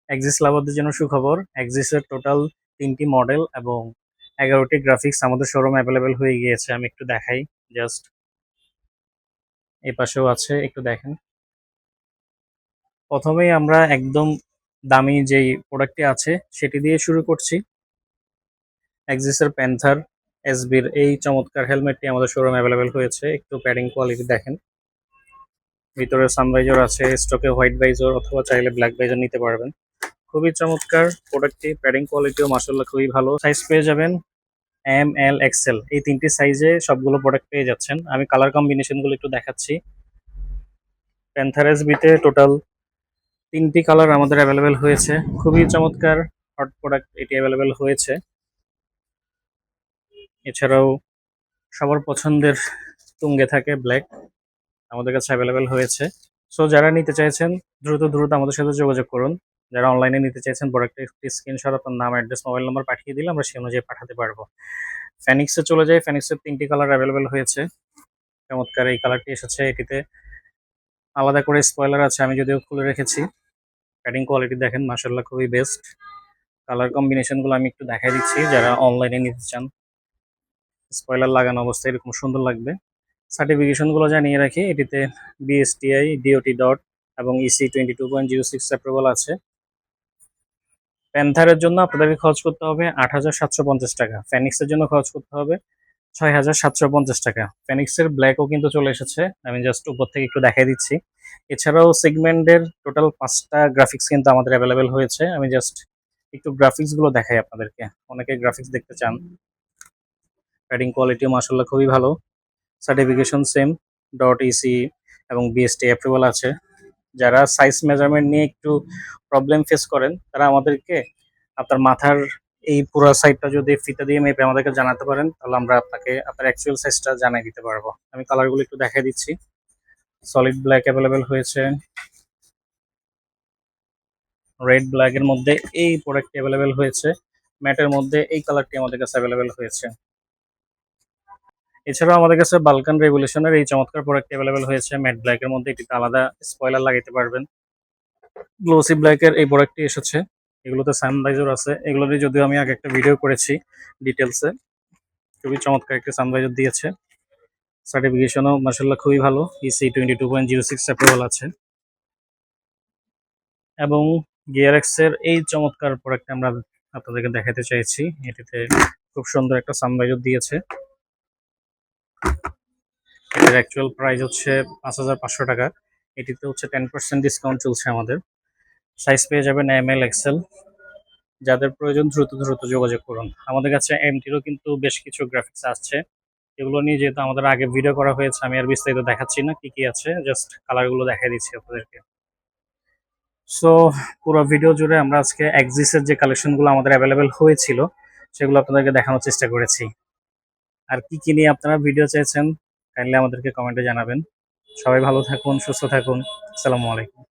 Axis লাভারদের জন্য সুখবর, এক্সিসের total ৩টি মডেল এবং ১১টি গ্রাফিক্স আমাদের শোরুমে অ্যাভেলেবেল হয়ে গিয়েছে। আমি একটু দেখাই জাস্ট। এই পাশেও আছে, একটু দেখেন। প্রথমেই আমরা একদম দামি যেই প্রোডাক্টটি আছে সেটি দিয়ে শুরু করছি। এক্সিসের প্যান্থার এসবির এই চমৎকার হেলমেটটি আমাদের শোরুমে অ্যাভেলেবেল হয়েছে। একটু প্যাডিং কোয়ালিটি দেখেন। ভিতরে সানভাইজার আছে, স্টকে হোয়াইট ভাইজার অথবা চাইলে ব্ল্যাক ভাইজার নিতে পারবেন। খুবই চমৎকার প্রোডাক্টটি, প্যাডিং কোয়ালিটিও মাশাআল্লাহ খুবই ভালো। সাইজ পেয়ে যাবেন এম, এল, এক্সেল, এই ৩টি সাইজে সবগুলো প্রোডাক্ট পেয়ে যাচ্ছেন। আমি কালার কম্বিনেশনগুলো একটু দেখাচ্ছি। প্যান্থার এসবিতে টোটাল ৩টি কালার আমাদের অ্যাভেলেবেল হয়েছে। খুবই চমৎকার হট প্রোডাক্ট এটি অ্যাভেলেবেল হয়েছে। এছাড়াও সবার পছন্দের তুঙ্গে থাকে ব্ল্যাক, আমাদের কাছে অ্যাভেলেবেল হয়েছে। সো যারা নিতে চাইছেন দ্রুত দ্রুত আমাদের সাথে যোগাযোগ করুন। যারা অনলাইনে নিতে চাইছেন প্রোডাক্টের একটি স্ক্রিনশট আপনার নাম, অ্যাড্রেস, মোবাইল নাম্বার পাঠিয়ে দিলে আমরা সেই অনুযায়ী পাঠাতে পারবো। ফেনিক্সে চলে যাই। ফেনিক্সের ৩টি কালার অ্যাভেলেবেল হয়েছে। চমৎকার এই কালারটি এসেছে। এটিতে আলাদা করে স্পয়লার আছে, আমি যদিও খুলে রেখেছি। প্যাডিং কোয়ালিটি দেখেন মাশাআল্লাহ খুবই বেস্ট। কালার কম্বিনেশনগুলো আমি একটু দেখাই দিচ্ছি যারা অনলাইনে নিতে চান। স্পয়লার লাগানো অবস্থায় এরকম সুন্দর লাগবে। সার্টিফিকেশনগুলো জানিয়ে রাখি, এটিতে বিএসটিআই, ডিওটি ডট এবং ইসি 22.06 অ্যাপ্রুভাল আছে। প্যান্থারের জন্য আপনাদেরকে খরচ করতে হবে ৮,৭৫০ টাকা। ফেনিক্সের জন্য খরচ করতে হবে ৬,৭৫০ টাকা। ফেনিক্সের ব্ল্যাকও কিন্তু চলে এসেছে, আমি জাস্ট উপর থেকে একটু দেখাই দিচ্ছি। এছাড়াও সেগমেন্টের টোটাল ৫টা গ্রাফিক্স কিন্তু আমাদের অ্যাভেলেবেল হয়েছে। আমি জাস্ট একটু গ্রাফিক্সগুলো দেখাই আপনাদেরকে, অনেকে গ্রাফিক্স দেখতে চান। প্যাডিং কোয়ালিটিও মাশাআল্লাহ খুবই ভালো। সার্টিফিকেশন সেম, ডট ইসি এবং বিএসটি অ্যাপ্রুভাল আছে। যারা সাইজ মেজারমেন্ট নিয়ে একটু প্রবলেম ফেস করেন তারা আমাদেরকে আপনার মাথার এই পুরো সাইডটা যদি ফিতা দিয়ে মেপে আমাদেরকে জানাতে পারেন, তাহলে আমরা আপনাকে আপনার অ্যাকচুয়াল সাইজটা জানিয়ে দিতে পারবো। আমি কালারগুলো একটু দেখাই দিচ্ছি। সলিড ব্ল্যাক অ্যাভেলেবেল হয়েছে, রেড ব্ল্যাকের মধ্যে এই প্রোডাক্টটি অ্যাভেলেবেল হয়েছে, ম্যাটের মধ্যে এই কালারটি আমাদের কাছে অ্যাভেলেবেল হয়েছে। এছাড়াও আমাদের কাছে বালকান রেভলিউশনের এই চমৎকার প্রোডাক্ট অ্যাভেলেবেল হয়েছে ম্যাট ব্ল্যাকের মধ্যে। এটিতে আলাদা স্পয়লার লাগাইতে পারবেন। গ্লোসি ব্ল্যাকের এই প্রোডাক্টটি এসেছে। এগুলোতে সানভাইজার আছে, এগুলো দিয়ে যদিও আমি আগে একটা ভিডিও করেছি ডিটেলসে। খুবই চমৎকার একটি সানভাইজার দিয়েছে। সার্টিফিকেশনও মাশাআল্লাহ খুবই ভালো, ইসি 22.06 অ্যাপ্রুভাল আছে। এবং গিয়ারএক্স এর এই চমৎকার প্রোডাক্ট আমরা আপনাদেরকে দেখাতে চাইছি। এটিতে খুব সুন্দর একটা সানভাইজার দিয়েছে। এটার অ্যাকচুয়াল প্রাইস হচ্ছে ৫,৫০০ টাকা। এটিতে হচ্ছে 10% ডিসকাউন্ট চলছে আমাদের। সাইজ পেয়ে যাবেন এম, এল, এক্সেল। যাদের প্রয়োজন দ্রুত দ্রুত যোগাযোগ করুন। আমাদের কাছে এমটিরও কিন্তু বেশ কিছু গ্রাফিক্স আসছে। এগুলো নিয়ে যেহেতু আমাদের আগে ভিডিও করা হয়েছে, আমি আর বিস্তারিত দেখাচ্ছি না কি কি আছে, জাস্ট কালারগুলো দেখাই দিচ্ছি আপনাদেরকে। সো পুরো ভিডিও জুড়ে আমরা আজকে এক্সিসের যে কালেকশনগুলো আমাদের অ্যাভেলেবেল হয়েছিল সেগুলো আপনাদেরকে দেখানোর চেষ্টা করেছি। আর কি কি নিয়ে আপনারা ভিডিও চাইছেন কাইন্ডলি আমাদেরকে কমেন্টে জানাবেন। সবাই ভালো থাকুন, সুস্থ থাকুন। আসসালামু আলাইকুম।